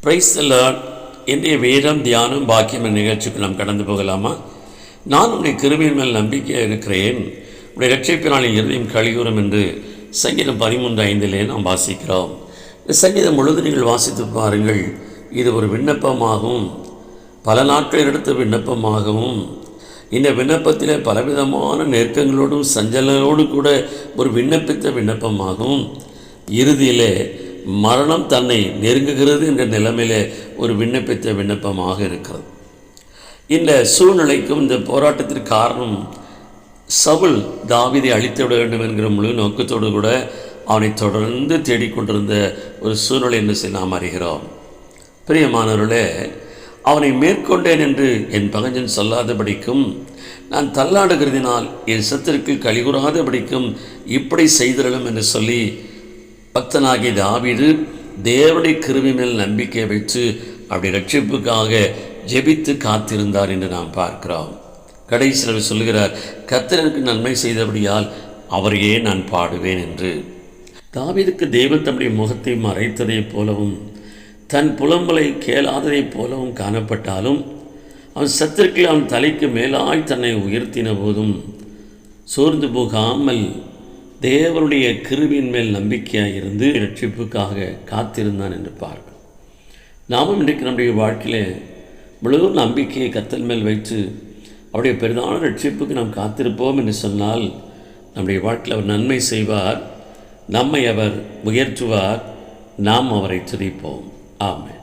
Praise the Lord. இன்றைய வேதம் தியானம் பாக்கியம் என்ற நிகழ்ச்சிக்கு நாம் கடந்து போகலாமா? நான் உன்னுடைய கிருபையின் மேல் நம்பிக்கையாக இருக்கிறேன், உடைய இரட்சிப்பினாலே இருதயம் கழிவுறும் என்று சங்கீதம் 13:5 நாம் வாசிக்கிறோம். இந்த சங்கீதம் முழுவதும் நீங்கள் வாசித்து பாருங்கள். இது ஒரு விண்ணப்பமாகவும் பல நாட்கள் எடுத்த விண்ணப்பமாகவும், இந்த விண்ணப்பத்தில் பலவிதமான நெருக்கங்களோடும் சஞ்சலோடு கூட ஒரு விண்ணப்பித்த விண்ணப்பமாகவும், இறுதியிலே மரணம் தன்னை நெருங்குகிறது என்ற நிலைமையிலே ஒரு விண்ணப்பித்த விண்ணப்பமாக இருக்கிறது. இந்த சூழ்நிலைக்கும் இந்த போராட்டத்திற்கு காரணம் சவுல் தாவீதை அழித்து விட வேண்டும் என்கிற முழு நோக்கத்தோடு கூட அவனை தொடர்ந்து தேடிக்கொண்டிருந்த ஒரு சூழ்நிலை என்று நாம் அறிகிறோம். பிரியமானவர்களே, அவனை மேற்கொண்டேன் என்று என் பகைஞன் சொல்லாதபடிக்கும், நான் தள்ளாடுகிறதினால் என் சத்துருக்கள் கலிகூறாதபடிக்கும் இப்படி செய்திடலும் என்று சொல்லி பக்தனாகிய தாவீது தேவனுடைய கிருபை மேல் நம்பிக்கை வைத்து அப்படி ரட்சிப்புக்காக ஜெபித்து காத்திருந்தார் என்று நாம் பார்க்கிறோம். கடைசியில் சொல்லுகிறார், கர்த்தர் எனக்கு நன்மை செய்தபடியால் அவரையே நான் பாடுவேன் என்று. தாவீதுக்கு தேவன் தம்முடைய முகத்தை மறைத்ததைப் போலவும் தன் புலம்பலை கேளாததைப் போலவும் காணப்பட்டாலும், அவன் சத்துருக்கள் அவன் தலைக்கு மேலாய் தன்னை உயர்த்தின போதும் சோர்ந்து போகாமல் தேவனுடைய கிருபையின் மேல் நம்பிக்கையாக இருந்து ரட்சிப்புக்காக காத்திருந்தான் என்று பார்க்கிறோம். நாமும் இன்றைக்கு நம்முடைய வாழ்க்கையில் முழு நம்பிக்கையை கர்த்தர் மேல் வைத்து அவருடைய பெரிதான ரட்சிப்புக்கு நாம் காத்திருப்போம் என்று சொன்னால், நம்முடைய வாழ்க்கையில் அவர் நன்மை செய்வார், நம்மை அவர் உயர்த்துவார், நாம் அவரை துதிப்போம். ஆமென்.